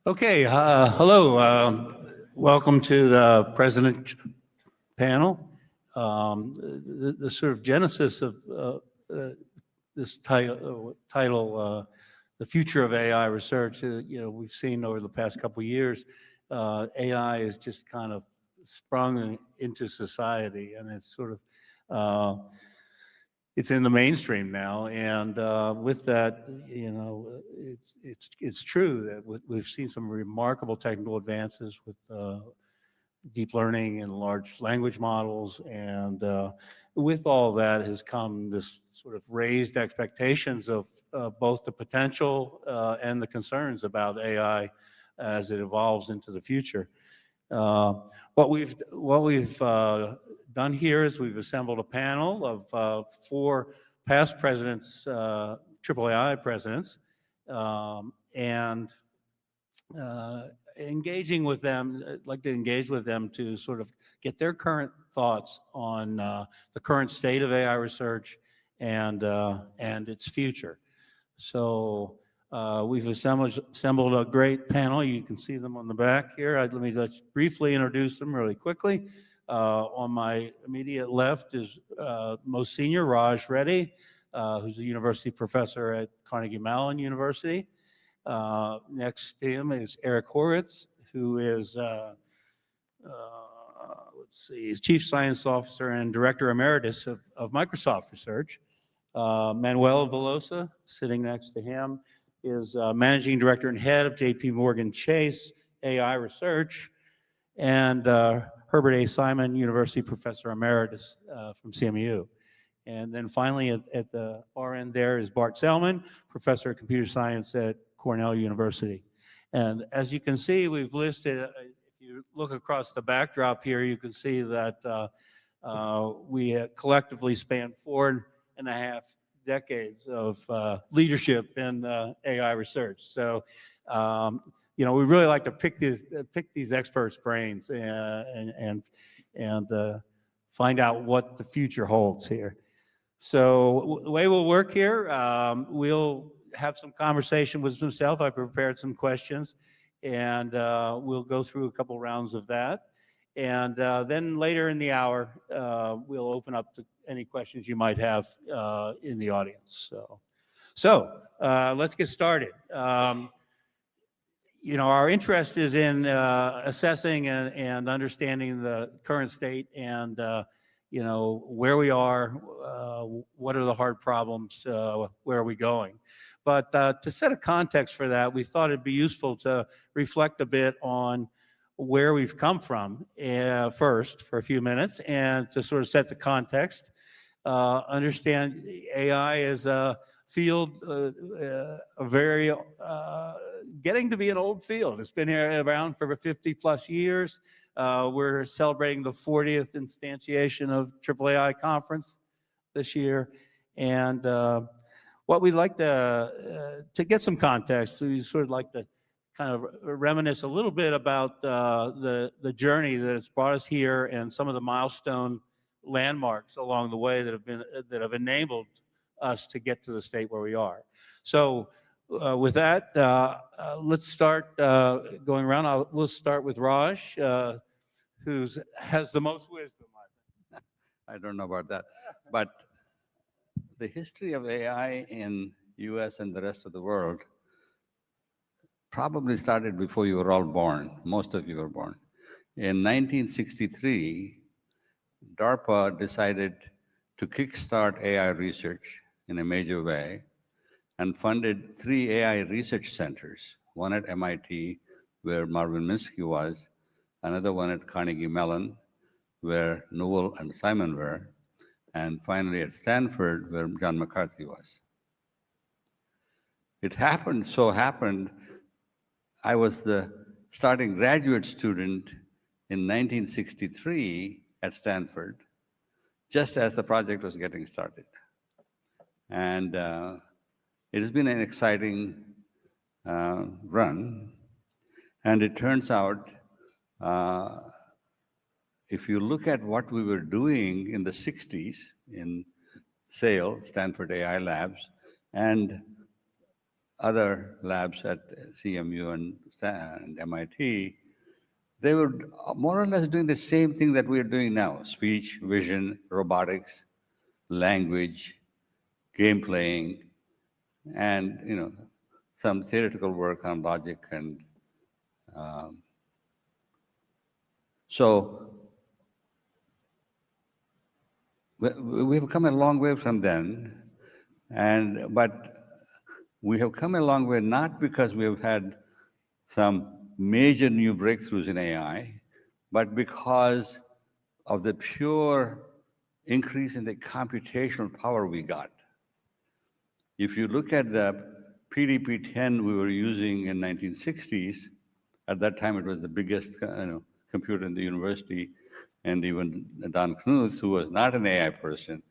Okay, hello. Welcome to the President panel. The sort of genesis of this title, The Future of AI Research, we've seen over the past couple of years, AI is just kind of sprung into society, and it's sort of it's in the mainstream now, and with that, it's true that we've seen some remarkable technical advances with deep learning and large language models, and with all that has come this sort of raised expectations of both the potential and the concerns about AI as it evolves into the future. What we've done here is we've assembled a panel of 4 past presidents, AAAI presidents, and engaging with them. I'd like to engage with them to sort of get their current thoughts on the current state of AI research and its future. So we've assembled a great panel. You can see them on the back here. Let me just briefly introduce them really quickly. On my immediate left is most senior Reddy, who's a university professor at Carnegie Mellon University. Next to him is Horvitz, who is he's Chief Science Officer and Director Emeritus of Microsoft Research. Manuela Veloso, sitting next to him, is Managing Director and Head of JP Morgan Chase AI Research, and Herbert A. Simon, University Professor Emeritus from CMU. And then finally at the far end there is Bart Selman, Professor of Computer Science at Cornell University. And as you can see, we've listed, if you look across the backdrop here, you can see that we collectively span 4.5 decades of leadership in AI research. So, we really like to pick these experts' brains and find out what the future holds here. So the way we'll work here, we'll have some conversation with himself. I prepared some questions, and we'll go through a couple rounds of that. And then later in the hour, we'll open up to any questions you might have in the audience. So let's get started. Our interest is in assessing and understanding the current state and, where we are, what are the hard problems, where are we going. But to set a context for that, we thought it'd be useful to reflect a bit on where we've come from first for a few minutes, and to sort of set the context. Understand AI is a field, very getting to be an old field. It's been around for 50 plus years. We're celebrating the 40th instantiation of AAAI conference this year, and what we'd like to get some context, we sort of like to kind of reminisce a little bit about the journey that has brought us here and some of the milestone landmarks along the way that have enabled us to get to the state where we are. So with that, let's start going around. We'll start with Raj, who has the most wisdom, I think. I don't know about that, but the history of AI in US and the rest of the world probably started before you were all born. Most of you were born. In 1963, DARPA decided to kickstart AI research in a major way and funded 3 AI research centers, one at MIT, where Marvin Minsky was, another one at Carnegie Mellon, where Newell and Simon were, and finally at Stanford, where John McCarthy was. It so happened, I was the starting graduate student in 1963 at Stanford, just as the project was getting started. And it has been an exciting run. And it turns out, if you look at what we were doing in the 60s in SAIL, Stanford AI Labs, and other labs at CMU and MIT, they were more or less doing the same thing that we are doing now: speech, vision, robotics, language, game playing, and some theoretical work on logic. And so we have come a long way from then, but we have come a long way not because we have had some major new breakthroughs in AI, but because of the pure increase in the computational power we got. If you look at the PDP-10 we were using in 1960s, at that time it was the biggest computer in the university, and even Don Knuth, who was not an AI person,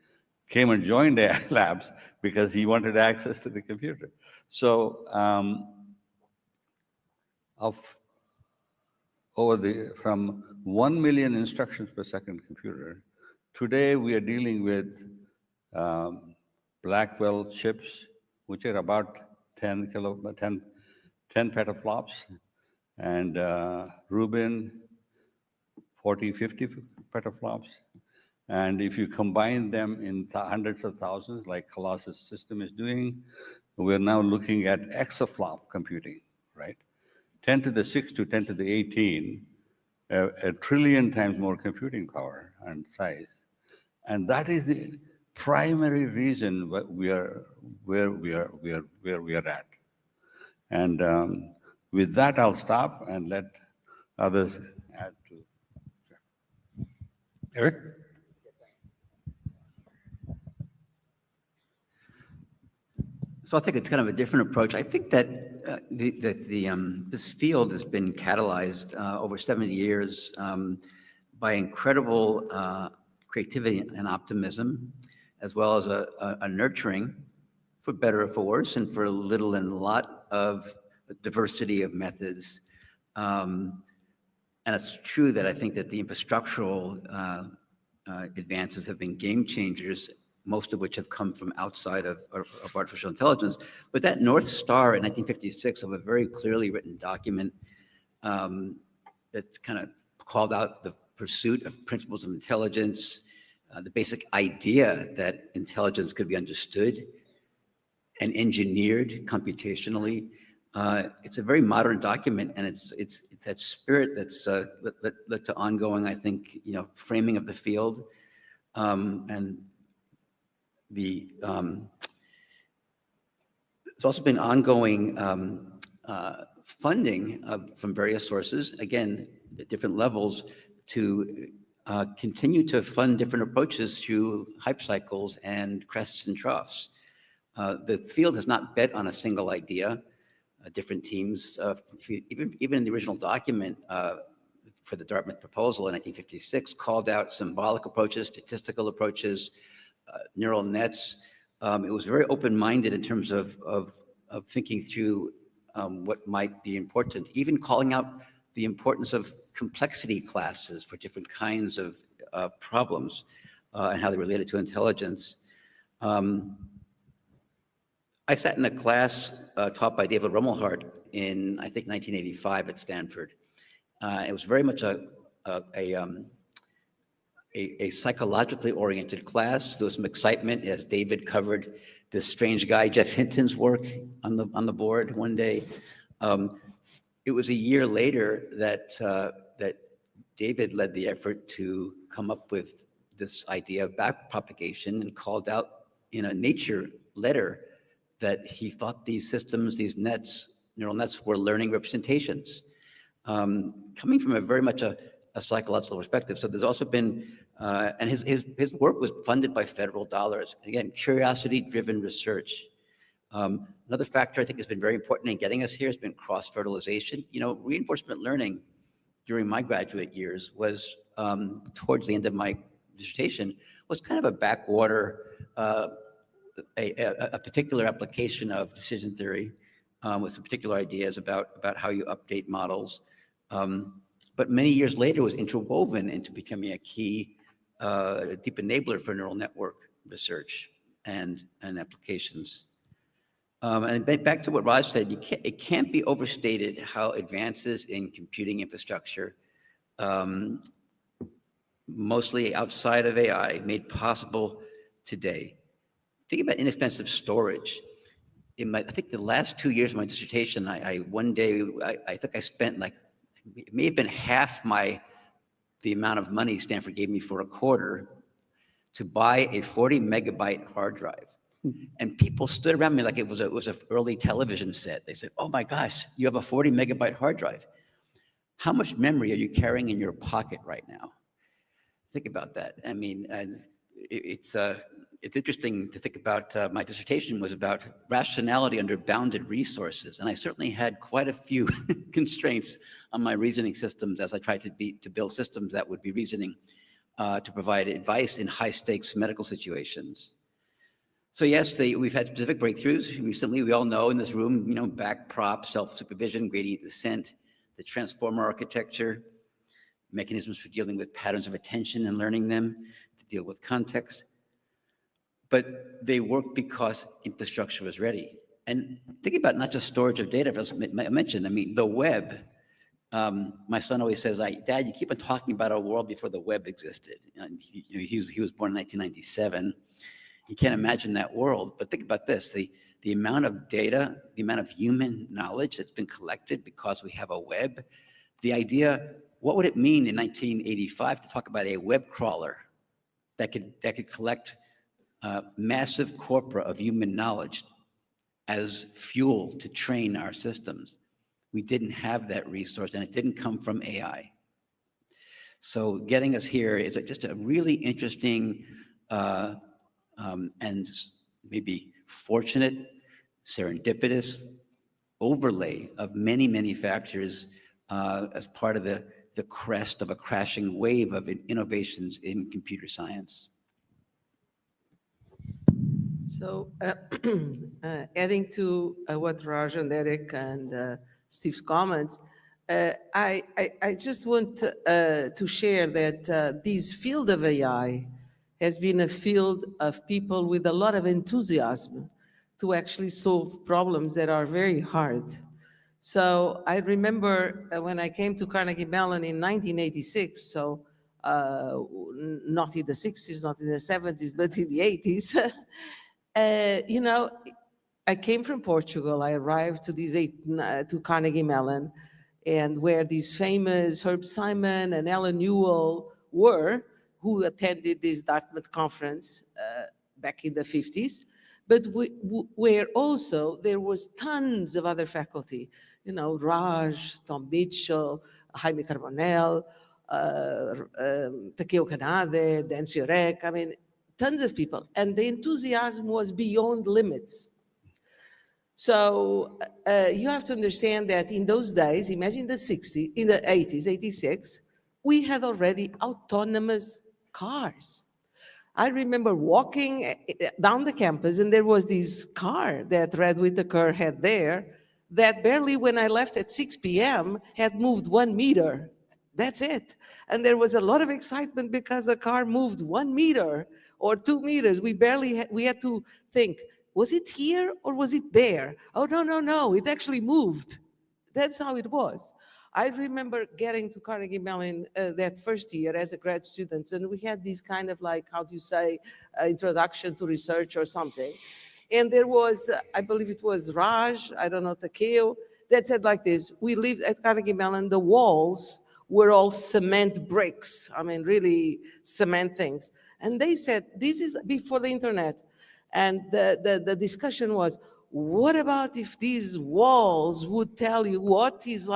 came and joined AI labs because he wanted access to the computer. So from 1 million instructions per second computer, today we are dealing with Blackwell chips, which are about 10 petaflops, and Rubin, 40, 50 petaflops. And if you combine them in hundreds of thousands, like Colossus system is doing, we're now looking at exaflop computing, right? 10 to the 6 to 10 to the 18, a trillion times more computing power and size. And that is the primary reason we are where we are at. And with that, I'll stop and let others add to. Eric? So I'll take a kind of a different approach. I think that this field has been catalyzed over 70 years by incredible creativity and optimism, as well as a nurturing, for better or for worse, and for little and a lot of diversity of methods. And it's true that I think that the infrastructural advances have been game changers, most of which have come from outside of artificial intelligence. But that North Star in 1956 of a very clearly written document that kind of called out the pursuit of principles of intelligence, the basic idea that intelligence could be understood and engineered computationally. It's a very modern document, and it's that spirit that's led to ongoing, I think, framing of the field, and there's also been ongoing funding from various sources, again, at different levels, to continue to fund different approaches through hype cycles and crests and troughs. The field has not bet on a single idea. Different teams, even in the original document for the Dartmouth proposal in 1956, called out symbolic approaches, statistical approaches, neural nets. It was very open-minded in terms of thinking through what might be important, even calling out the importance of complexity classes for different kinds of problems and how they related to intelligence. I sat in a class taught by David Rumelhart in, I think, 1985 at Stanford. It was very much a psychologically oriented class. There was some excitement as David covered this strange guy, Jeff Hinton's work on the board one day. It was a year later that David led the effort to come up with this idea of backpropagation and called out in a Nature letter that he thought these systems, these nets, neural nets, were learning representations, coming from a very much a psychological perspective. So there's also been, and his work was funded by federal dollars. Again, curiosity-driven research. Another factor I think has been very important in getting us here has been cross-fertilization. Reinforcement learning during my graduate years was, towards the end of my dissertation, was kind of a backwater, a particular application of decision theory with some particular ideas about how you update models. But many years later was interwoven into becoming a key deep enabler for neural network research and applications. And back to what Raj said, it can't be overstated how advances in computing infrastructure, mostly outside of AI, made possible today. Think about inexpensive storage. I think the last 2 years of my dissertation, one day, I think I spent like, it may have been half the amount of money Stanford gave me for a quarter to buy a 40 megabyte hard drive. And people stood around me like it was an early television set. They said, "Oh my gosh, you have a 40 megabyte hard drive. How much memory are you carrying in your pocket right now?" Think about that. I mean, it's interesting to think about. My dissertation was about rationality under bounded resources, and I certainly had quite a few constraints on my reasoning systems as I tried to build systems that would be reasoning to provide advice in high-stakes medical situations. So yes, we've had specific breakthroughs recently. We all know in this room, backprop, self-supervision, gradient descent, the transformer architecture, mechanisms for dealing with patterns of attention and learning them, to deal with context. But they work because infrastructure was ready. And think about not just storage of data, as I mentioned, the web. My son always says, "Dad, you keep on talking about a world before the web existed." And he was born in 1997. You can't imagine that world, but think about this, the amount of data, the amount of human knowledge that's been collected because we have a web. The idea, what would it mean in 1985 to talk about a web crawler that could collect massive corpora of human knowledge as fuel to train our systems? We didn't have that resource, and it didn't come from AI. So getting us here is just a really interesting and maybe fortunate, serendipitous overlay of many, many factors as part of the crest of a crashing wave of innovations in computer science. So adding to what Raj and Eric and Steve's comments, I just want to share that this field of AI has been a field of people with a lot of enthusiasm to actually solve problems that are very hard. So I remember when I came to Carnegie Mellon in 1986, so not in the 60s, not in the 70s, but in the 80s, I came from Portugal. I arrived to Carnegie Mellon, and where these famous Herb Simon and Alan Newell were, who attended this Dartmouth conference back in the 50s, but where also there was tons of other faculty, Raj, Tom Mitchell, Jaime Carbonell, Takeo Kanade, Dan Fiorek, tons of people. And the enthusiasm was beyond limits. So you have to understand that in those days, imagine in the 80s, 86, we had already autonomous cars. I remember walking down the campus, and there was this car that Red Whittaker had there that barely, when I left at 6 p.m., had moved 1 meter. That's it. And there was a lot of excitement because the car moved 1 meter or 2 meters. We had to think, was it here or was it there? Oh, no, it actually moved. That's how it was. I remember getting to Carnegie Mellon that first year as a grad student, and we had this kind of introduction to research or something. And there was, I believe it was Raj, I don't know, Takeo, that said like this: we lived at Carnegie Mellon, the walls were all cement bricks. Really cement things. And they said, this is before the internet. And the discussion was, what about if these walls would tell you what is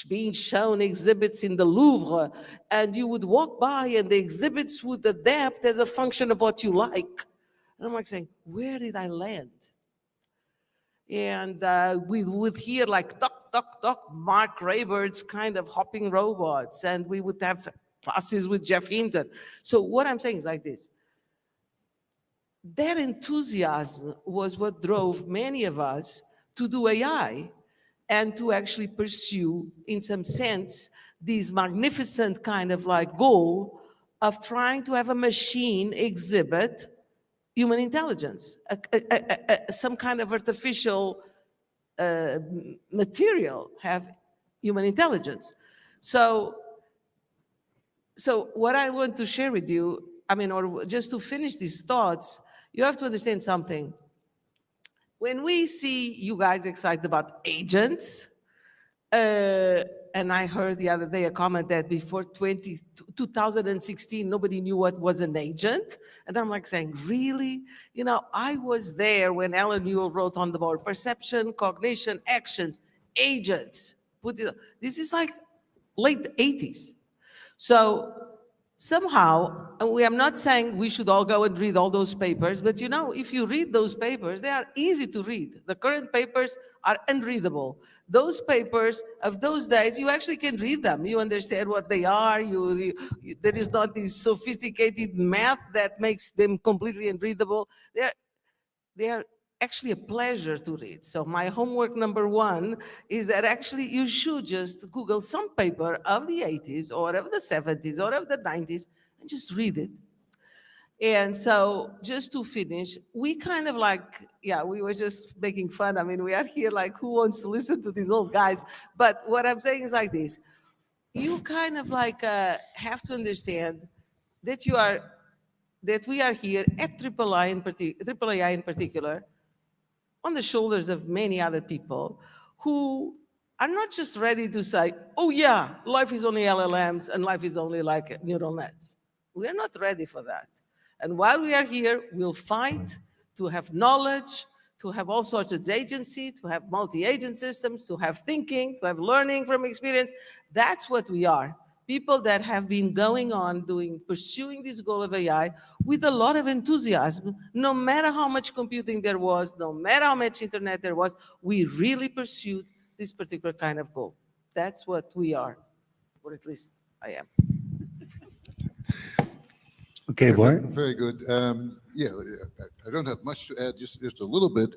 being shown exhibits in the Louvre, and you would walk by and the exhibits would adapt as a function of what you like? And I'm saying, where did I land? And we would hear tock, tock, tock, Mark Raybird's kind of hopping robots, and we would have classes with Jeff Hinton. So what I'm saying is like this. That enthusiasm was what drove many of us to do AI and to actually pursue, in some sense, this magnificent kind of goal of trying to have a machine exhibit, human intelligence, some kind of artificial material have human intelligence. So what I want to share with you, I mean, or just to finish these thoughts, you have to understand something. When we see you guys excited about agents, and I heard the other day a comment that before 2016, nobody knew what was an agent. And I'm like saying, really? You know, I was there when Alan Newell wrote on the board, perception, cognition, actions, agents. This is like late 80s. So somehow, I'm not saying we should all go and read all those papers, but you know, if you read those papers, they are easy to read. The current papers are unreadable. Those papers of those days, you actually can read them. You understand what they are. There is not this sophisticated math that makes them completely unreadable. They are actually a pleasure to read. So my homework number one is that actually you should just Google some paper of the 80s or of the 70s or of the 90s and just read it. And so just to finish, we kind of like, yeah, we were just making fun. I mean, we are here like, who wants to listen to these old guys? But what I'm saying is like this. You kind of like have to understand that we are here at AAAI in particular, on the shoulders of many other people who are not just ready to say, oh yeah, life is only LLMs and life is only like neural nets. We are not ready for that. And while we are here, we'll fight to have knowledge, to have all sorts of agency, to have multi-agent systems, to have thinking, to have learning from experience. That's what we are. People that have been going on pursuing this goal of AI with a lot of enthusiasm, no matter how much computing there was, no matter how much internet there was, we really pursued this particular kind of goal. That's what we are, or at least I am. Okay, Bart? Very good. Yeah, I don't have much to add, just a little bit.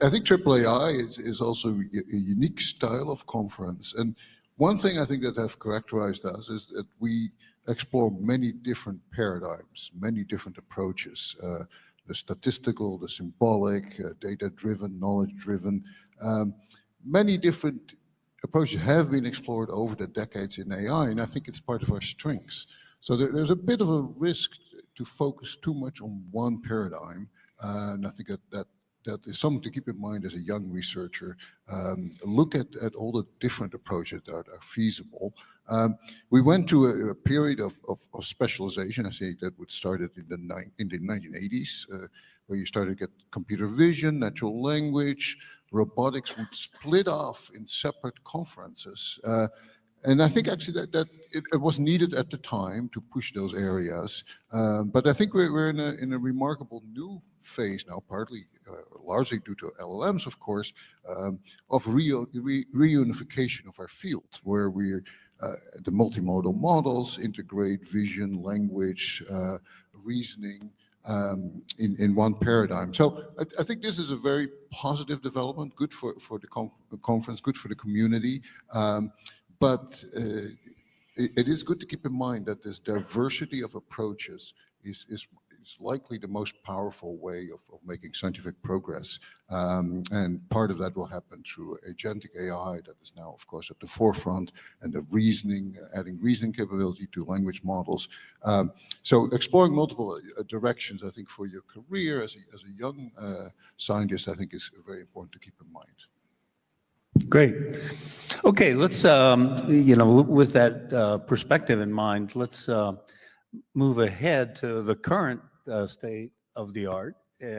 I think AAAI is also a unique style of conference. And one thing I think that have characterized us is that we explore many different paradigms, many different approaches, the statistical, the symbolic, data-driven, knowledge-driven. Many different approaches have been explored over the decades in AI, and I think it's part of our strengths. So there's a bit of a risk to focus too much on one paradigm, and I think that is something to keep in mind as a young researcher. Look at all the different approaches that are feasible. We went to a period of specialization. I think that would started in the 1980s, where you started to get computer vision, natural language, robotics would split off in separate conferences. And I think actually that it was needed at the time to push those areas. But I think we're in a remarkable new phase now, partly, largely due to LLMs, of course, of reunification of our field, where the multimodal models integrate vision, language, reasoning in one paradigm. So I think this is a very positive development, good for the conference, good for the community. But it is good to keep in mind that this diversity of approaches is likely the most powerful way of making scientific progress. And part of that will happen through agentic AI that is now, of course, at the forefront, and the reasoning, adding reasoning capability to language models. So exploring multiple directions, I think, for your career as a young scientist, I think is very important to keep in mind. Great. Okay, let's, with that perspective in mind, let's move ahead to the current state of the art. We've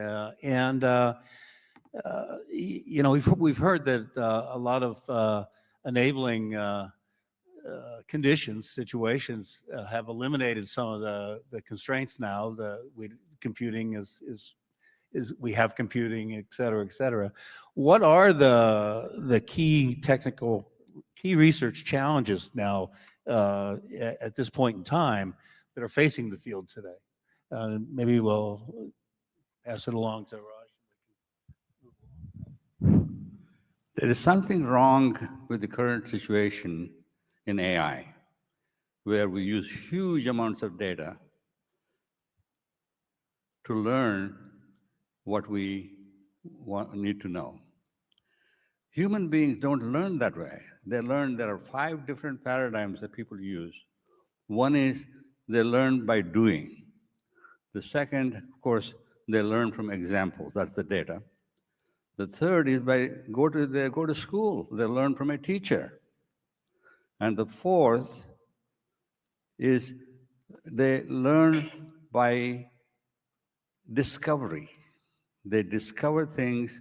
heard that a lot of enabling conditions, situations have eliminated some of the constraints now. Computing is we have computing, et cetera, et cetera. What are the key research challenges now at this point in time that are facing the field today? Maybe we'll pass it along to Raj. There is something wrong with the current situation in AI, where we use huge amounts of data to learn what we need to know. Human beings don't learn that way. They learn, there are 5 different paradigms that people use. One is they learn by doing. The second, of course, they learn from examples, that's the data. The third is they go to school, they learn from a teacher. And the fourth is they learn by discovery. They discover things,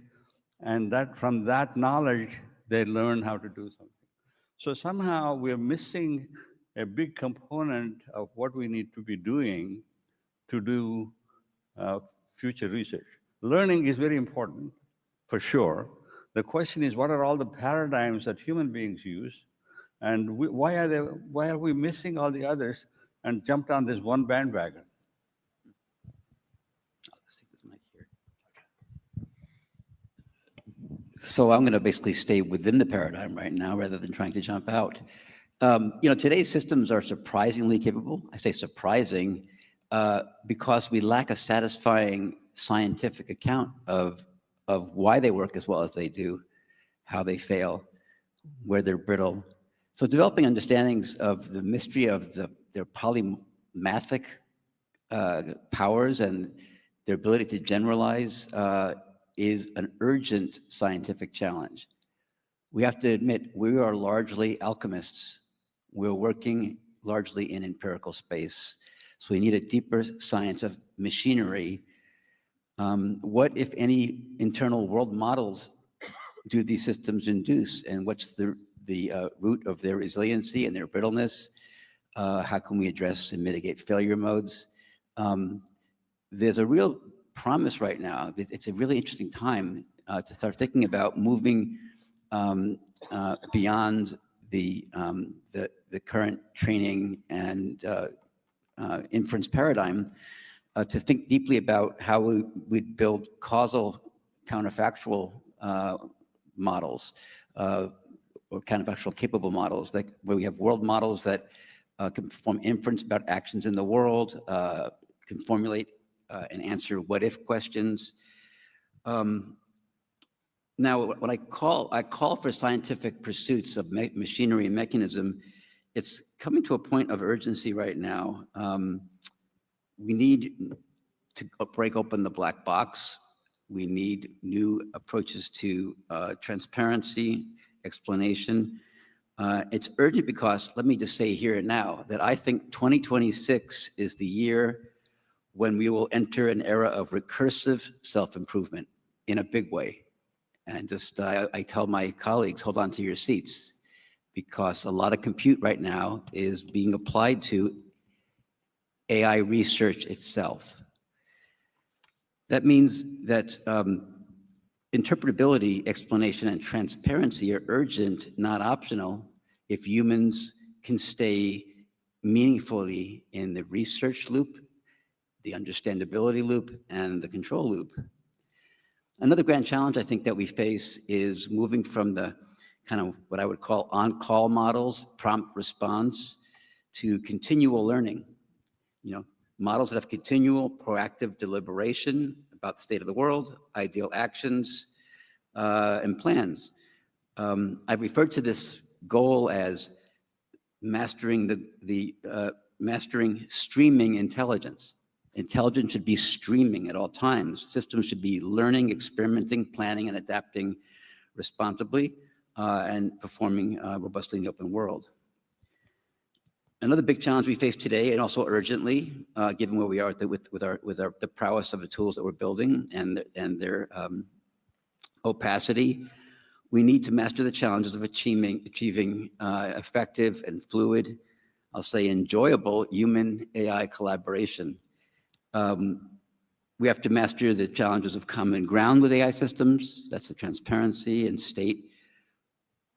and that from that knowledge, they learn how to do something. So somehow we're missing a big component of what we need to be doing to do future research. Learning is very important, for sure. The question is, what are all the paradigms that human beings use, and why are we missing all the others and jumped on this one bandwagon? Let's take this mic here. So I'm going to basically stay within the paradigm right now rather than trying to jump out. Today's systems are surprisingly capable. I say surprising because we lack a satisfying scientific account of why they work as well as they do, how they fail, where they're brittle. So developing understandings of the mystery of their polymathic powers and their ability to generalize is an urgent scientific challenge. We have to admit, we are largely alchemists. We're working largely in empirical space. So we need a deeper science of machinery. What, if any, internal world models do these systems induce? And what's the root of their resiliency and their brittleness? How can we address and mitigate failure modes? There's a real promise right now. It's a really interesting time to start thinking about moving beyond the current training and inference paradigm to think deeply about how we'd build causal counterfactual models or counterfactual capable models, like where we have world models that can perform inference about actions in the world, can formulate and answer what-if questions. Now, what I call for scientific pursuits of machinery and mechanism, it's coming to a point of urgency right now. We need to break open the black box. We need new approaches to transparency, explanation. It's urgent because, let me just say here and now, that I think 2026 is the year when we will enter an era of recursive self-improvement in a big way. And just, I tell my colleagues, hold on to your seats, because a lot of compute right now is being applied to AI research itself. That means that interpretability, explanation, and transparency are urgent, not optional, if humans can stay meaningfully in the research loop, the understandability loop, and the control loop. Another grand challenge I think that we face is moving from the kind of what I would call on-call models, prompt response, to continual learning. Models that have continual proactive deliberation about the state of the world, ideal actions, and plans. I've referred to this goal as mastering mastering streaming intelligence. Intelligence should be streaming at all times. Systems should be learning, experimenting, planning, and adapting responsibly and performing robustly in the open world. Another big challenge we face today, and also urgently, given where we are with the prowess of the tools that we're building and their opacity, we need to master the challenges of achieving effective and fluid, I'll say enjoyable human-AI collaboration. We have to master the challenges of common ground with AI systems. That's the transparency and state,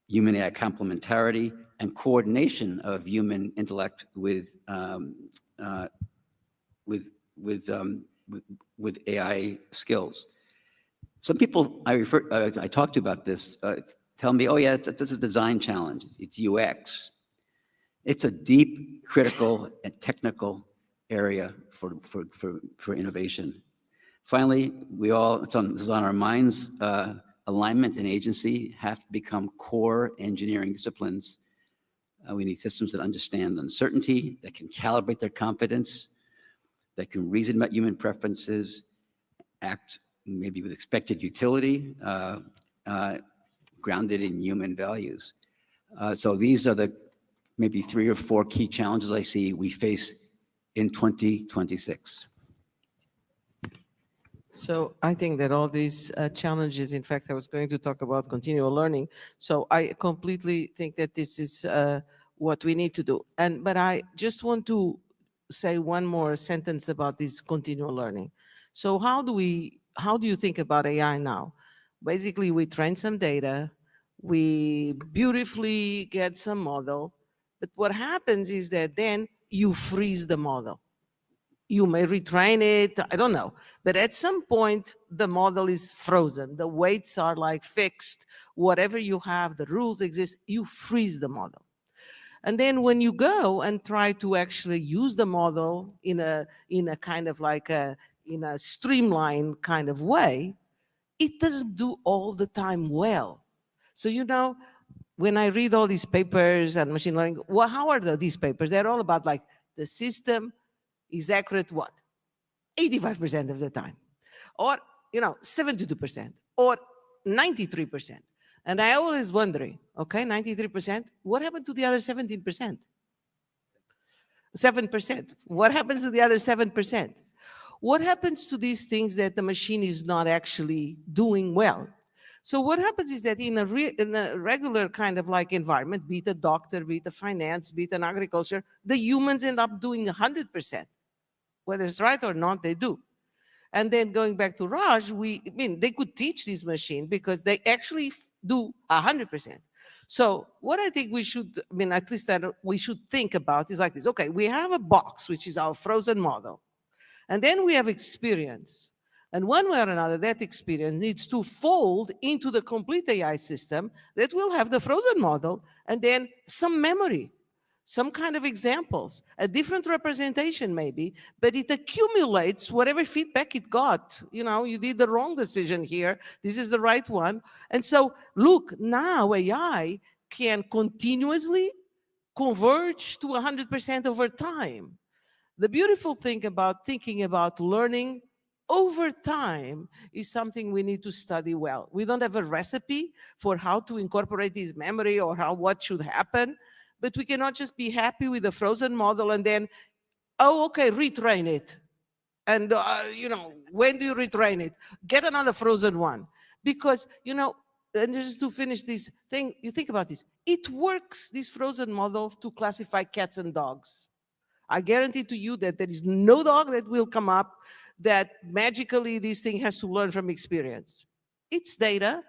human-AI complementarity, and coordination of human intellect with AI skills. Some people I talked to about this tell me, oh yeah, this is a design challenge. It's UX. It's a deep, critical, and technical area for innovation. Finally, this is on our minds, alignment and agency have to become core engineering disciplines. We need systems that understand uncertainty, that can calibrate their confidence, that can reason about human preferences, act maybe with expected utility, grounded in human values. So these are the maybe 3 or 4 key challenges I see we face in 2026. So I think that all these challenges, in fact, I was going to talk about continual learning. So I completely think that this is what we need to do. But I just want to say one more sentence about this continual learning. So how do you think about AI now? Basically, we train some data, we beautifully get some model, but what happens is that then you freeze the model. You may retrain it, I don't know. But at some point, the model is frozen. The weights are like fixed. Whatever you have, the rules exist, you freeze the model. And then when you go and try to actually use the model in a kind of like in a streamlined kind of way, it doesn't do all the time well. So, when I read all these papers and machine learning, well, how are these papers? They're all about like the system is accurate what? 85% of the time, or 72%, or 93%. And I always wondering, okay, 93%, what happened to the other 17%? 7%. What happens to the other 7%? What happens to these things that the machine is not actually doing well? So what happens is that in a regular kind of like environment, be it a doctor, be it a finance, be it an agriculture, the humans end up doing 100%. Whether it's right or not, they do. And then going back to Raj, they could teach this machine because they actually do 100%. So what I think we should, at least that we should think about is like this. Okay, we have a box, which is our frozen model. And then we have experience. And one way or another, that experience needs to fold into the complete AI system that will have the frozen model and then some memory, some kind of examples, a different representation maybe, but it accumulates whatever feedback it got. You did the wrong decision here. This is the right one. And so, look, now AI can continuously converge to 100% over time. The beautiful thing about thinking about learning over time is something we need to study well. We don't have a recipe for how to incorporate this memory or what should happen. But we cannot just be happy with the frozen model and then, okay, retrain it. And, when do you retrain it? Get another frozen one. Because, and just to finish this thing, you think about this. It works, this frozen model, to classify cats and dogs. I guarantee to you that there is no dog that will come up that magically this thing has to learn from experience. It's data.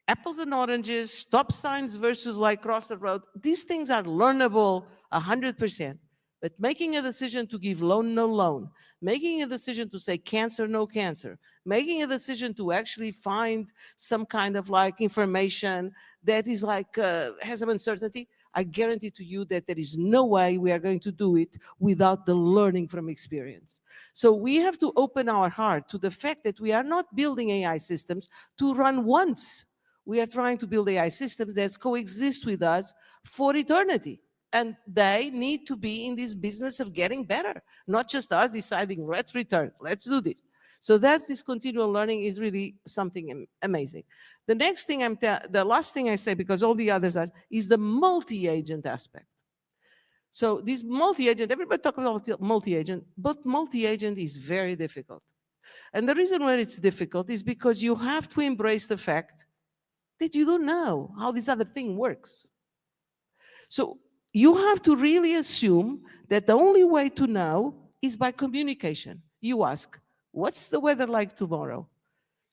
Apples and oranges, stop signs versus like cross the road. These things are learnable 100%. But making a decision to give loan, no loan, making a decision to say cancer, no cancer, making a decision to actually find some kind of like information that is like has some uncertainty, I guarantee to you that there is no way we are going to do it without the learning from experience. So we have to open our heart to the fact that we are not building AI systems to run once. We are trying to build AI systems that coexist with us for eternity. And they need to be in this business of getting better, not just us deciding, let's return, let's do this. So this continual learning is really something amazing. The next thing the last thing I say, because all the others is the multi-agent aspect. So this multi-agent, everybody talks about multi-agent, but multi-agent is very difficult. And the reason why it's difficult is because you have to embrace the fact that you don't know how this other thing works. So you have to really assume that the only way to know is by communication. You ask, what's the weather like tomorrow?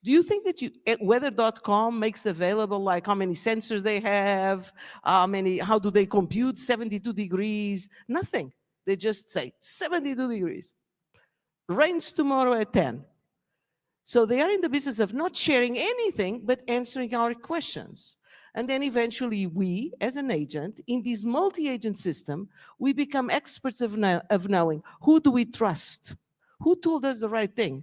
Do you think that weather.com makes available like how many sensors they have, how do they compute 72 degrees? Nothing. They just say 72 degrees. Rains tomorrow at 10. So they are in the business of not sharing anything, but answering our questions. And then eventually we, as an agent, in this multi-agent system, we become experts of knowing who do we trust? Who told us the right thing?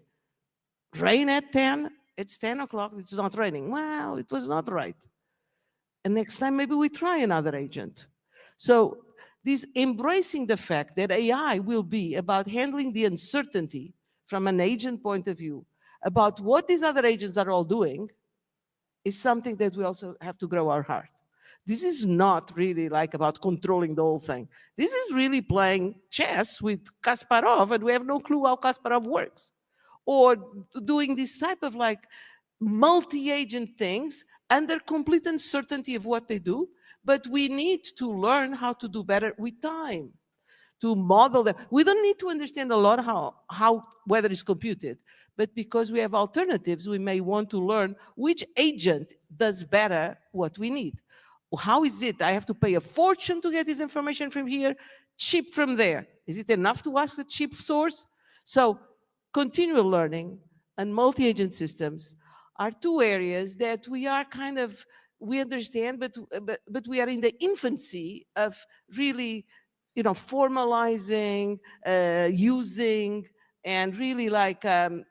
rain at 10, it's 10 o'clock, it's not raining. Well, it was not right. And next time, maybe we try another agent. So this embracing the fact that AI will be about handling the uncertainty from an agent point of view about what these other agents are all doing is something that we also have to grow our heart. This is not really like about controlling the whole thing. This is really playing chess with Kasparov, and we have no clue how Kasparov works. Or doing this type of like multi-agent things under complete uncertainty of what they do, but we need to learn how to do better with time, to model that. We don't need to understand a lot how weather is computed, but because we have alternatives, we may want to learn which agent does better what we need. How is it? I have to pay a fortune to get this information from here, cheap from there. Is it enough to ask the cheap source? So continual learning and multi-agent systems are two areas that we are kind of, we understand, but we are in the infancy of really, formalizing, using, and really like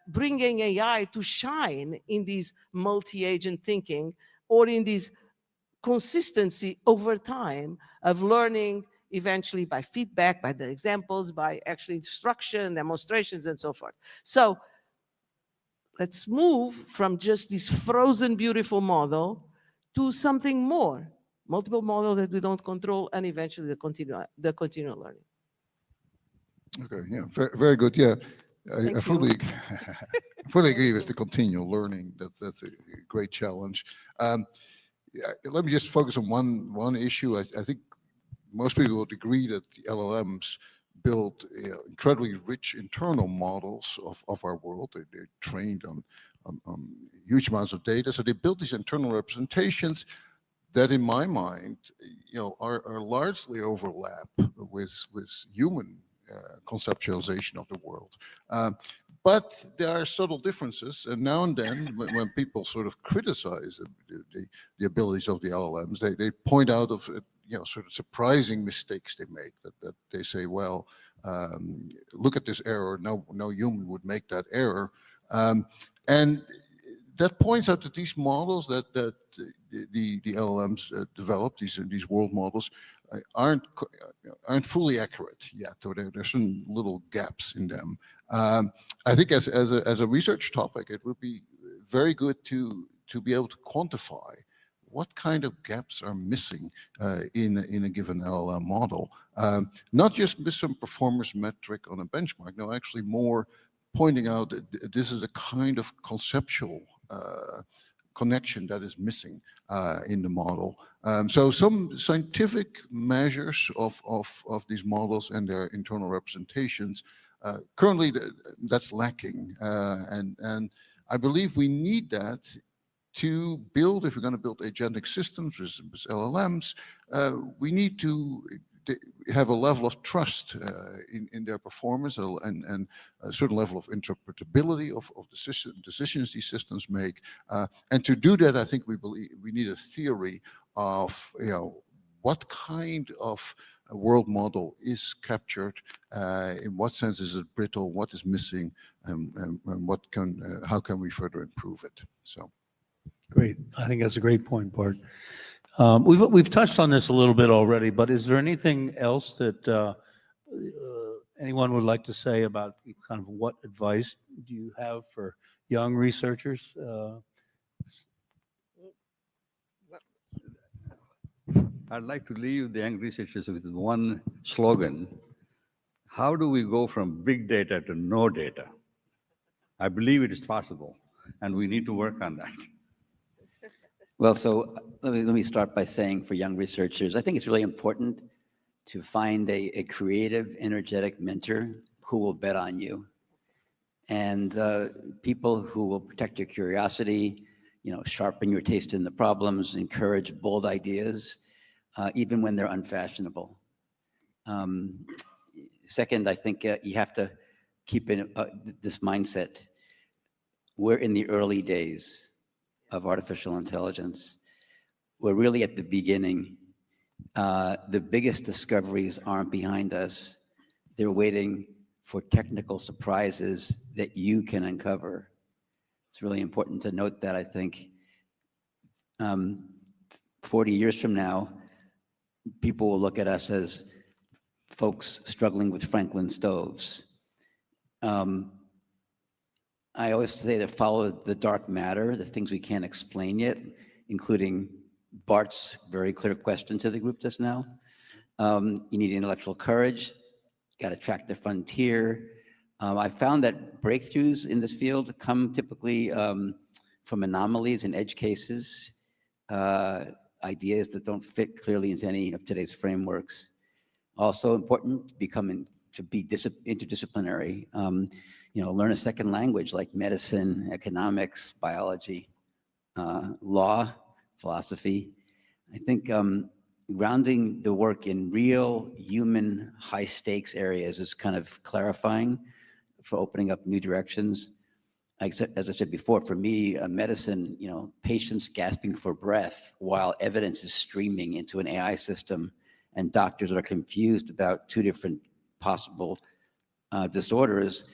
bringing AI to shine in this multi-agent thinking, or in this consistency over time of learning, eventually by feedback, by the examples, by actually instruction, demonstrations, and so forth. So let's move from just this frozen, beautiful model to something more, multiple models that we don't control, and eventually the continual learning. Okay, yeah, very, very good. Yeah, I Thank fully, fully agree with the continual learning. That's a great challenge. Let me just focus on one issue. I think most people would agree that the LLMs build incredibly rich internal models of our world. They're trained on huge amounts of data. So they build these internal representations that, in my mind, are largely overlap with human conceptualization of the world. But there are subtle differences, and now and then, when people sort of criticize the abilities of the LLMs, they point out of sort of surprising mistakes they make. That they say, well, look at this error. No human would make that error, and that points out that these models that the LLMs develop, these world models, aren't fully accurate yet, or there's some little gaps in them. I think as a research topic, it would be very good to be able to quantify what kind of gaps are missing in a given LLM model. Not just with some performance metric on a benchmark, no, actually more pointing out that this is a kind of conceptual connection that is missing in the model. So some scientific measures of these models and their internal representations, currently that's lacking. And I believe we need that to build, if we're going to build agentic systems with LLMs, we need to have a level of trust in their performance and a certain level of interpretability of the decisions these systems make. And to do that, I think we believe we need a theory of what kind of a world model is captured, in what sense is it brittle, what is missing, and how can we further improve it. So. Great. I think that's a great point, Bart. We've touched on this a little bit already, but is there anything else that anyone would like to say about kind of what advice do you have for young researchers? I'd like to leave the young researchers with one slogan. How do we go from big data to no data? I believe it is possible, and we need to work on that. Well, so let me start by saying, for young researchers, I think it's really important to find a creative, energetic mentor who will bet on you, and people who will protect your curiosity, sharpen your taste in the problems, encourage bold ideas, even when they're unfashionable. Second, I think you have to keep in this mindset. We're in the early days of artificial intelligence. We're really at the beginning. The biggest discoveries aren't behind us. They're waiting for technical surprises that you can uncover. It's really important to note that, I think. 40 years from now, people will look at us as folks struggling with Franklin stoves. I always say to follow the dark matter, the things we can't explain yet, including Bart's very clear question to the group just now. You need intellectual courage, got to track the frontier. I found that breakthroughs in this field come typically from anomalies and edge cases, ideas that don't fit clearly into any of today's frameworks. Also important to be interdisciplinary. Learn a second language like medicine, economics, biology, law, philosophy. I think grounding the work in real human high stakes areas is kind of clarifying for opening up new directions. As I said before, for me, medicine, patients gasping for breath while evidence is streaming into an AI system and doctors are confused about two different possible disorders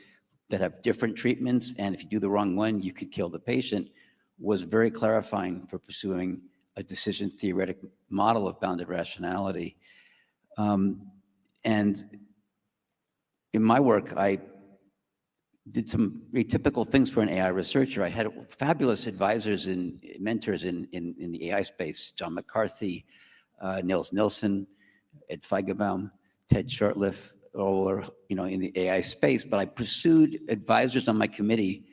that have different treatments, and if you do the wrong one, you could kill the patient, was very clarifying for pursuing a decision theoretic model of bounded rationality. And in my work, I did some very typical things for an AI researcher. I had fabulous advisors and mentors in the AI space: John McCarthy, Nils Nilsson, Ed Feigenbaum, Ted Shortliff, all were in the AI space. But I pursued advisors on my committee: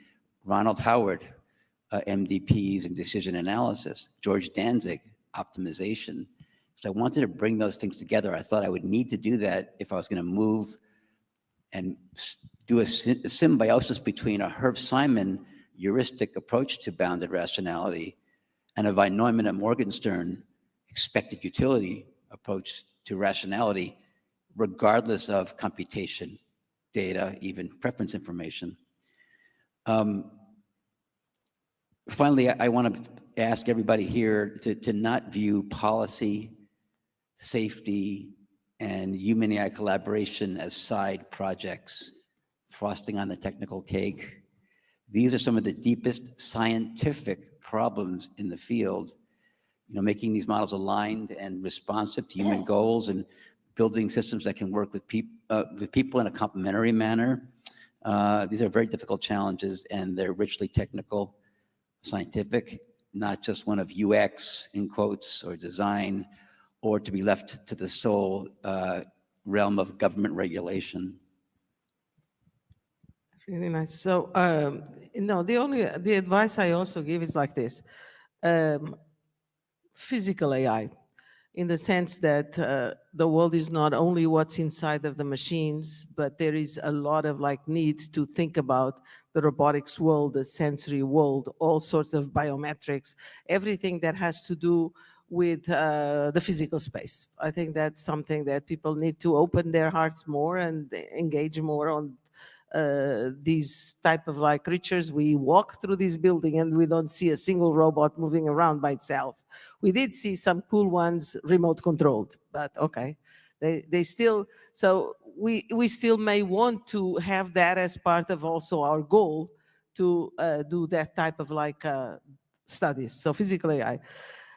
Ronald Howard, MDPs and decision analysis; George Danzig, optimization. So I wanted to bring those things together. I thought I would need to do that if I was going to move and do a symbiosis between a Herb Simon heuristic approach to bounded rationality and a von Neumann and Morgenstern expected utility approach to rationality, regardless of computation, data, even preference information. Finally, I want to ask everybody here to not view policy, safety, and human AI collaboration as side projects, frosting on the technical cake. These are some of the deepest scientific problems in the field. Making these models aligned and responsive to human goals and building systems that can work with people in a complementary manner. These are very difficult challenges, and they're richly technical, scientific, not just one of UX, in quotes, or design, or to be left to the sole realm of government regulation. Really nice. So, the advice I also give is like this. Physical AI, in the sense that the world is not only what's inside of the machines, but there is a lot of need to think about the robotics world, the sensory world, all sorts of biometrics, everything that has to do with the physical space. I think that's something that people need to open their hearts more and engage more on. These type of creatures. We walk through this building and we don't see a single robot moving around by itself. We did see some cool ones remote controlled, but okay. They still, so we still may want to have that as part of also our goal to do that type of studies. So physical AI.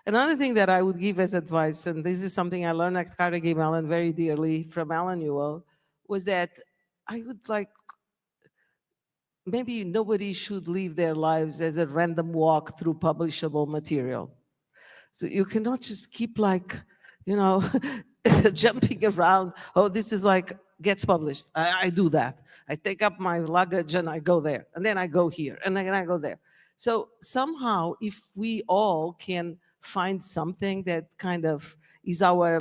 Another thing that I would give as advice, and this is something I learned at Carnegie Mellon very dearly from Alan Newell, was that I would maybe nobody should live their lives as a random walk through publishable material. So you cannot just keep jumping around. Oh, this is gets published. I do that. I take up my luggage and I go there. And then I go here and then I go there. So somehow, if we all can find something that kind of is our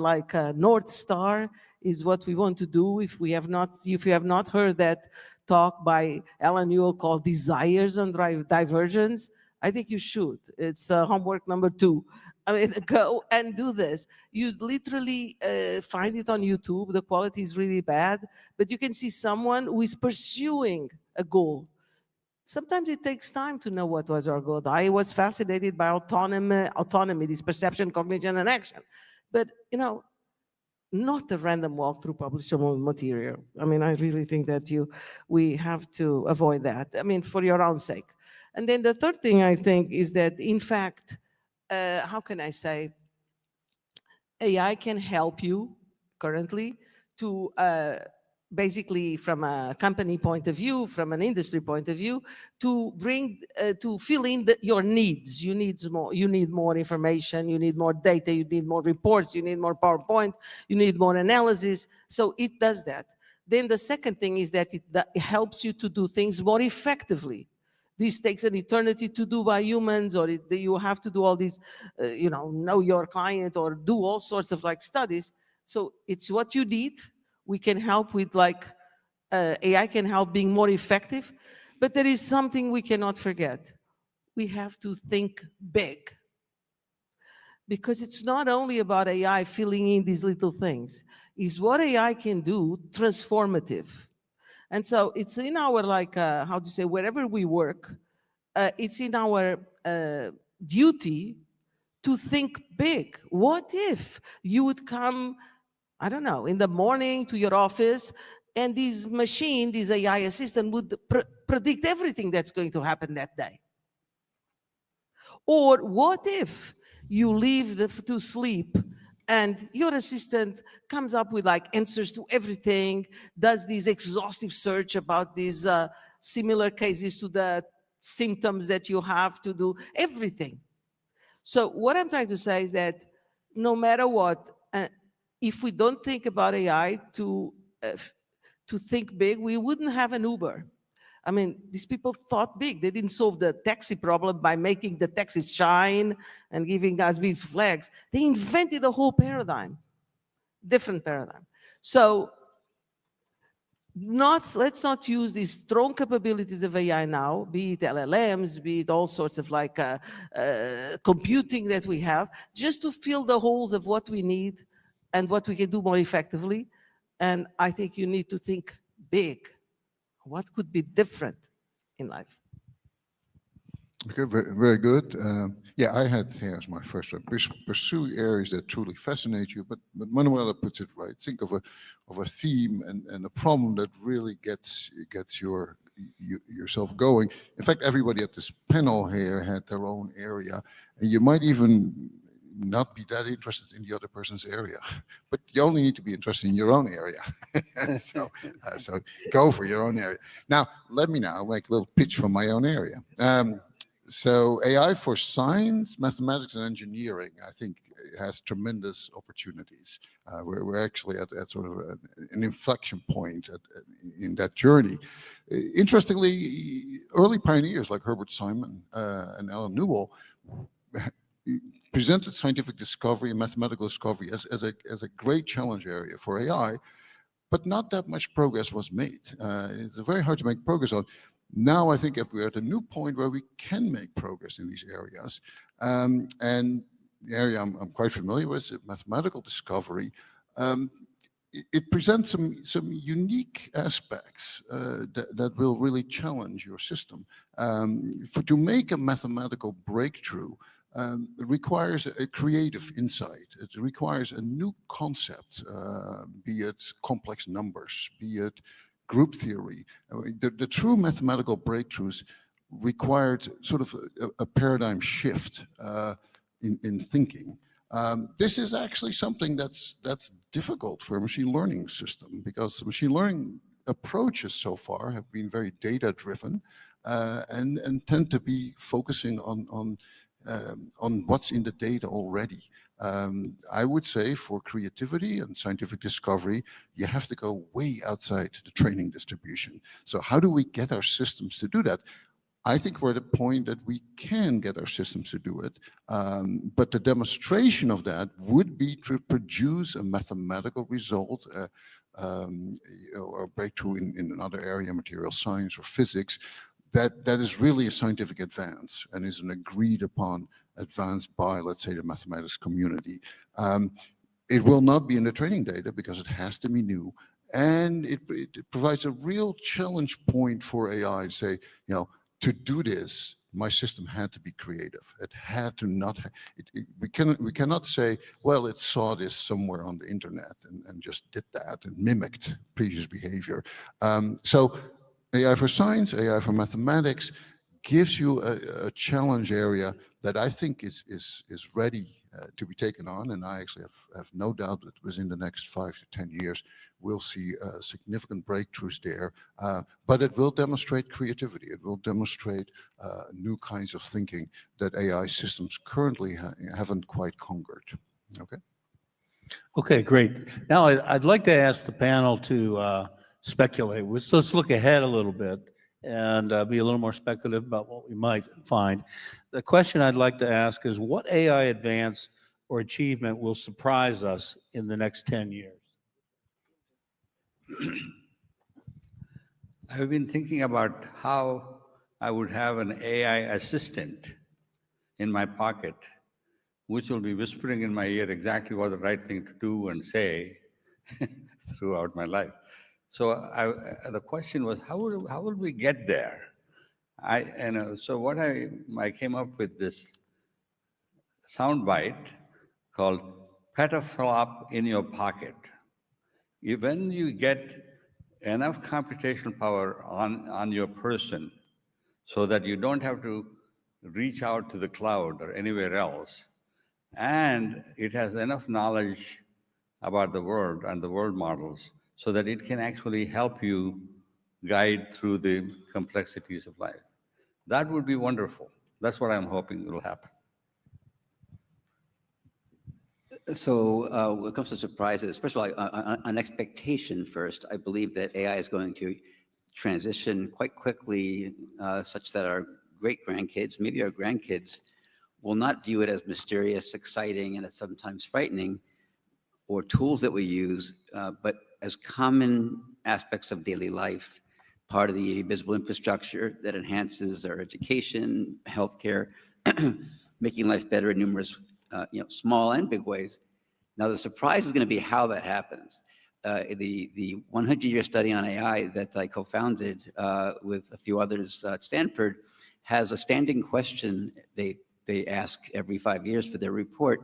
North Star, is what we want to do. If you have not heard that talk by Alan Newell called Desires and Diversions, I think you should. It's homework number 2. I mean, go and do this. You literally find it on YouTube. The quality is really bad, but you can see someone who is pursuing a goal. Sometimes it takes time to know what was our goal. I was fascinated by autonomy, this perception, cognition, and action. But, not a random walk through publishable material. I mean, I really think that we have to avoid that. I mean, for your own sake. And then the third thing I think is that, in fact, how can I say, AI can help you currently to basically, from a company point of view, from an industry point of view, to bring to fill in your needs. You need more information, you need more data, you need more reports, you need more PowerPoint, you need more analysis. So it does that. Then the second thing is that it helps you to do things more effectively. This takes an eternity to do by humans, or you have to do all these, know your client, or do all sorts of like studies. So it's what you need. We can help with AI can help being more effective, but there is something we cannot forget. We have to think big, because it's not only about AI filling in these little things. Is what AI can do transformative. And so it's in our, how to say, wherever we work, it's in our duty to think big. What if you would come, I don't know, in the morning to your office, and this machine, this AI assistant, would predict everything that's going to happen that day? Or what if you leave to sleep and your assistant comes up with answers to everything, does this exhaustive search about these similar cases to the symptoms that you have to do, everything. So what I'm trying to say is that no matter what, if we don't think about AI to think big, we wouldn't have an Uber. I mean, these people thought big. They didn't solve the taxi problem by making the taxis shine and giving us these flags. They invented a whole paradigm, different paradigm. So let's not use these strong capabilities of AI now, be it LLMs, be it all sorts of computing that we have, just to fill the holes of what we need and what we can do more effectively. And I think you need to think big. What could be different in life? Okay, very, very good. Yeah, I had here as my first one. Pursue areas that truly fascinate you, but Manuela puts it right. Think of a theme and a problem that really gets yourself going. In fact, everybody at this panel here had their own area, and you might even not be that interested in the other person's area, but you only need to be interested in your own area. so go for your own area. Now, let me now make a little pitch for my own area. So AI for science, mathematics, and engineering, I think, has tremendous opportunities. We're actually at sort of an inflection point in that journey. Interestingly, early pioneers like Herbert Simon and Alan Newell presented scientific discovery and mathematical discovery as a great challenge area for AI, but not that much progress was made. It's very hard to make progress on. Now I think if we're at a new point where we can make progress in these areas, and the area I'm quite familiar with, mathematical discovery, it presents some unique aspects that will really challenge your system. To make a mathematical breakthrough, it requires a creative insight. It requires a new concept, be it complex numbers, be it group theory. The true mathematical breakthroughs required sort of a paradigm shift in thinking. This is actually something that's difficult for a machine learning system, because the machine learning approaches so far have been very data-driven and tend to be focusing on what's in the data already. I would say for creativity and scientific discovery, you have to go way outside the training distribution. So how do we get our systems to do that? I think we're at a point that we can get our systems to do it, but the demonstration of that would be to produce a mathematical result or a breakthrough in another area, material science or physics, that is really a scientific advance and is an agreed upon advance by, let's say, the mathematics community. It will not be in the training data because it has to be new. And it provides a real challenge point for AI to say, to do this, my system had to be creative. It had to not, we cannot say, well, it saw this somewhere on the internet and just did that and mimicked previous behavior. So AI for science, AI for mathematics gives you a challenge area that I think is ready to be taken on. And I actually have no doubt that within the next 5 to 10 years, we'll see significant breakthroughs there. But it will demonstrate creativity. It will demonstrate new kinds of thinking that AI systems currently haven't quite conquered. Okay. Okay, great. Now I'd like to ask the panel to speculate. Let's look ahead a little bit and be a little more speculative about what we might find. The question I'd like to ask is, what AI advance or achievement will surprise us in the next 10 years? I've been thinking about how I would have an AI assistant in my pocket, which will be whispering in my ear exactly what the right thing to do and say throughout my life. So the question was, how would we get there? So what I came up with this soundbite called petaflop in your pocket. When you get enough computational power on your person so that you don't have to reach out to the cloud or anywhere else, and it has enough knowledge about the world and the world models so that it can actually help you guide through the complexities of life. That would be wonderful. That's what I'm hoping will happen. So when it comes to surprises, first of all, on expectation first, I believe that AI is going to transition quite quickly such that our great-grandkids, maybe our grandkids, will not view it as mysterious, exciting, and sometimes frightening, or tools that we use, but as common aspects of daily life, part of the visible infrastructure that enhances our education, healthcare, making life better in numerous small and big ways. Now, the surprise is going to be how that happens. The 100-year study on AI that I co-founded with a few others at Stanford has a standing question they ask every 5 years for their report.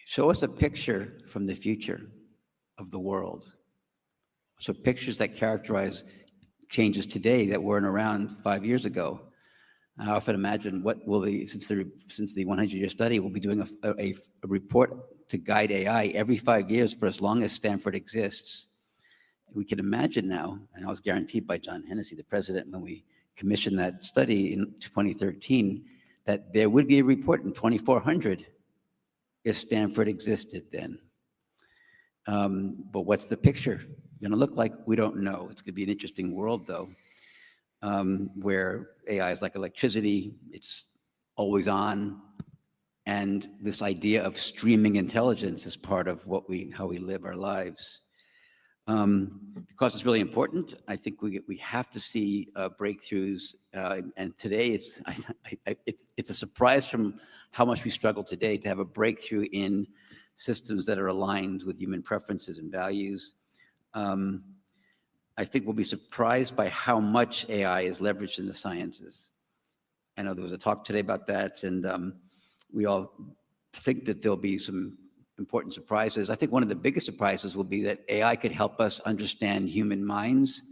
Show us a picture from the future of the world. So pictures that characterize changes today that weren't around 5 years ago. I often imagine what will since the 100-year study, we'll be doing a report to guide AI every 5 years for as long as Stanford exists. We can imagine now, and I was guaranteed by John Hennessy, the president, when we commissioned that study in 2013, that there would be a report in 2400 if Stanford existed then. But what's the picture going to look like? We don't know. It's going to be an interesting world, though, where AI is like electricity. It's always on. And this idea of streaming intelligence is part of how we live our lives. Because it's really important, I think we have to see breakthroughs. And today, it's a surprise from how much we struggle today to have a breakthrough in systems that are aligned with human preferences and values. I think we'll be surprised by how much AI is leveraged in the sciences. I know there was a talk today about that, and we all think that there'll be some important surprises. I think one of the biggest surprises will be that AI could help us understand human minds,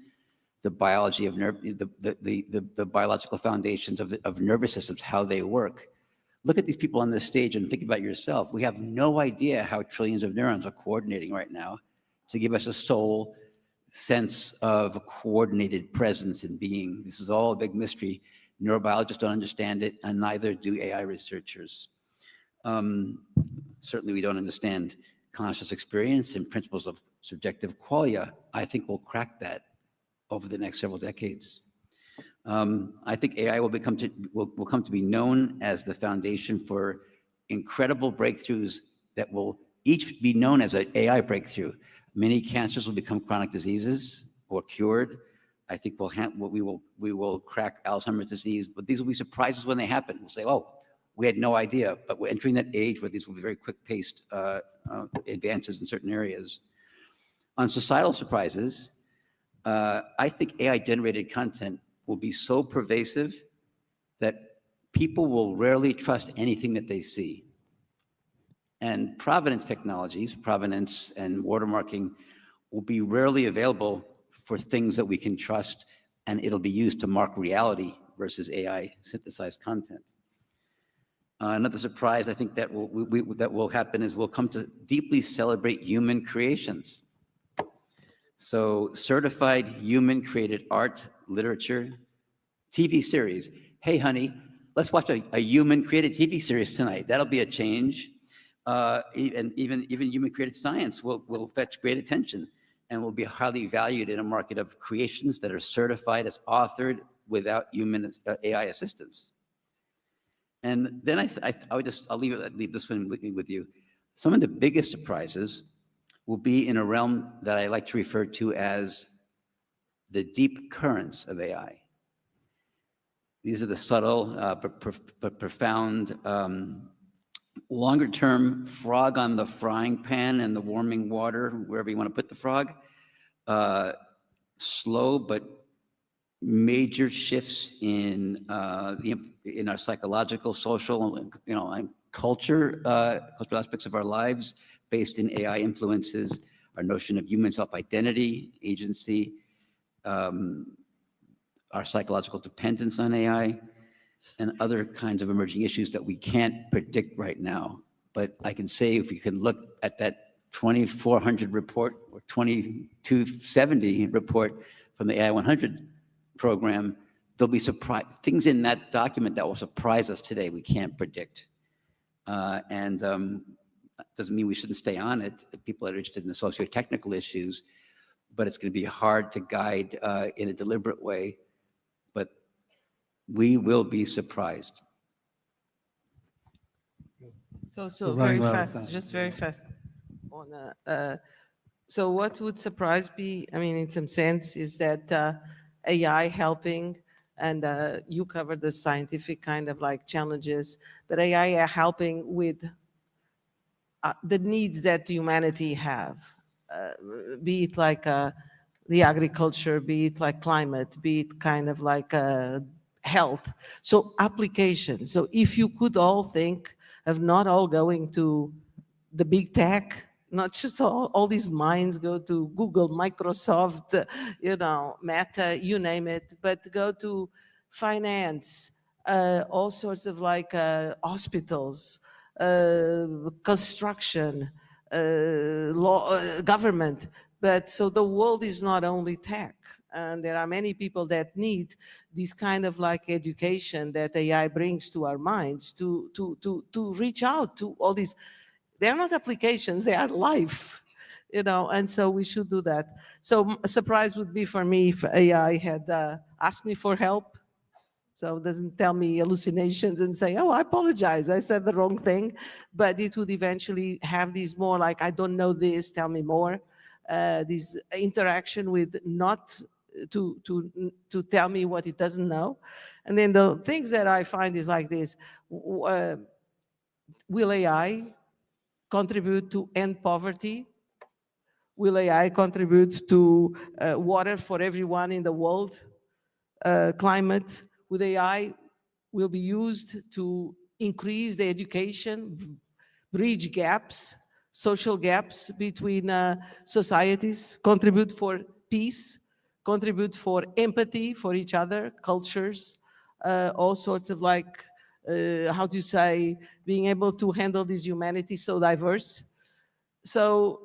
the biology of the biological foundations of nervous systems, how they work. Look at these people on this stage and think about yourself. We have no idea how trillions of neurons are coordinating right now to give us a soul sense of a coordinated presence and being. This is all a big mystery. Neurobiologists don't understand it, and neither do AI researchers. Certainly, we don't understand conscious experience and principles of subjective qualia. I think we'll crack that over the next several decades. I think AI will come to be known as the foundation for incredible breakthroughs that will each be known as an AI breakthrough. Many cancers will become chronic diseases or cured. I think we will crack Alzheimer's disease, but these will be surprises when they happen. We'll say, oh, we had no idea, but we're entering that age where these will be very quick-paced advances in certain areas. On societal surprises, I think AI-generated content will be so pervasive that people will rarely trust anything that they see. And provenance technologies, provenance and watermarking, will be rarely available for things that we can trust and it'll be used to mark reality versus AI synthesized content. Another surprise I think that will happen is we'll come to deeply celebrate human creations. So certified human-created art, literature, TV series. Hey, honey, let's watch a human-created TV series tonight. That'll be a change. And even human-created science will fetch great attention and will be highly valued in a market of creations that are certified as authored without human AI assistance. And then I'll leave this one with you. Some of the biggest surprises will be in a realm that I like to refer to as the deep currents of AI. These are the subtle, but profound, longer-term frog on the frying pan and the warming water, wherever you want to put the frog. Slow but major shifts in our psychological, social, and cultural aspects of our lives based in AI influences, our notion of human self-identity, agency, our psychological dependence on AI, and other kinds of emerging issues that we can't predict right now. But I can say if you can look at that 2400 report or 2270 report from the AI 100 program, there'll be things in that document that will surprise us today we can't predict. Doesn't mean we shouldn't stay on it if people are interested in the socio-technical issues, but it's going to be hard to guide in a deliberate way. But we will be surprised. So We're very running low on fast, time. just very fast. So what would surprise me, I mean, in some sense, is that AI helping, and you covered the scientific kind of like challenges, but AI are helping with the needs that humanity have, be it like the agriculture, be it like climate, be it kind of like health. So application. So if you could all think of not all going to the big tech, not just all these minds go to Google, Microsoft, Meta, you name it, but go to finance, all sorts of like hospitals, construction, law, government. But so the world is not only tech, and there are many people that need this kind of like education that AI brings to our minds to reach out to all these. They're not applications, they are life, and so we should do that. So a surprise would be for me if AI had asked me for help. So it doesn't tell me hallucinations and say, oh, I apologize, I said the wrong thing. But it would eventually have these more like, I don't know this, tell me more. This interaction with not to tell me what it doesn't know. And then the things that I find is like this. Will AI contribute to end poverty? Will AI contribute to water for everyone in the world? Climate with AI will be used to increase the education, bridge gaps, social gaps between societies, contribute for peace, contribute for empathy for each other, cultures, all sorts of like, how do you say, being able to handle this humanity so diverse. So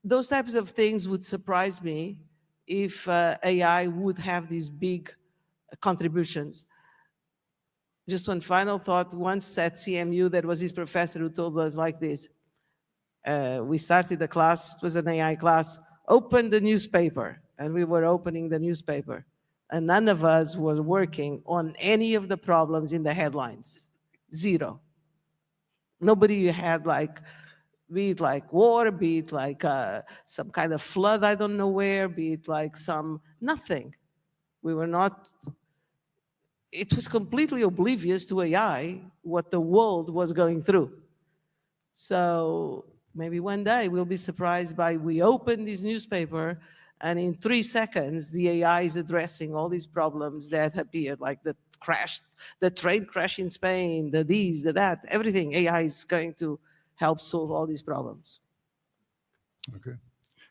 those types of things would surprise me if AI would have these big contributions. Just one final thought. Once at CMU, there was this professor who told us like this. We started the class, it was an AI class, open the newspaper, and we were opening the newspaper. And none of us were working on any of the problems in the headlines. Zero. Nobody had like, be it like war, be it like some kind of flood, I don't know where, be it like nothing. We were not, it was completely oblivious to AI what the world was going through. So maybe one day we'll be surprised by we open this newspaper and in 3 seconds, the AI is addressing all these problems that appeared, like the train crash in Spain, the this, the that, everything. AI is going to help solve all these problems. Okay.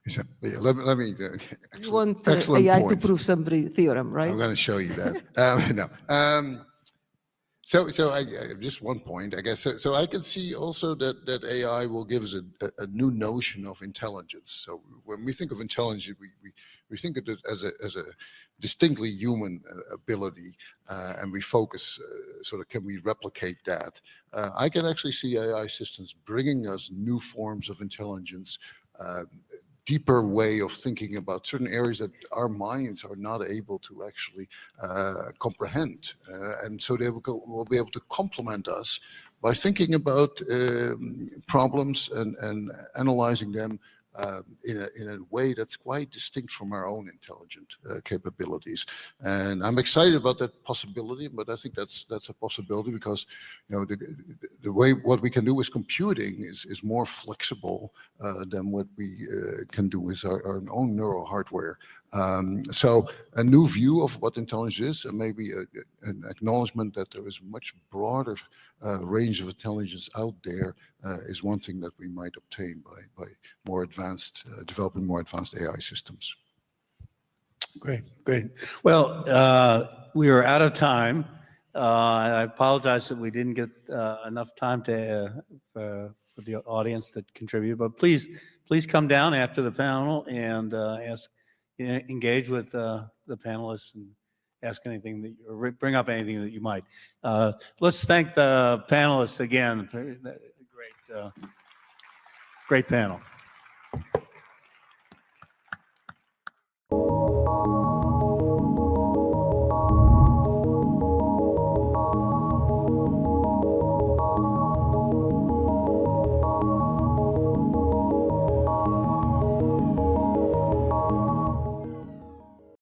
So, yeah, let me, You excellent, want excellent AI point. to prove some theorem, right? I'm going to show you that. No. Just one point, I guess. So I can see also that AI will give us a new notion of intelligence. So when we think of intelligence, we think of it as a distinctly human ability, and we focus sort of, can we replicate that? I can actually see AI systems bringing us new forms of intelligence, deeper way of thinking about certain areas that our minds are not able to actually comprehend. And so they will be able to complement us by thinking about problems and analyzing them in a way that's quite distinct from our own intelligent capabilities. And I'm excited about that possibility, but I think that's a possibility because, you know, the way what we can do with computing is more flexible than what we can do with our own neural hardware. So a new view of what intelligence is, and maybe an acknowledgement that there is a much broader range of intelligence out there is one thing that we might obtain by more advanced, developing more advanced AI systems. Great, great. Well, we are out of time. I apologize that we didn't get enough time to for the audience that contributed, but please come down after the panel and engage with the panelists and ask anything that or bring up anything that you might. Let's thank the panelists again. Great panel.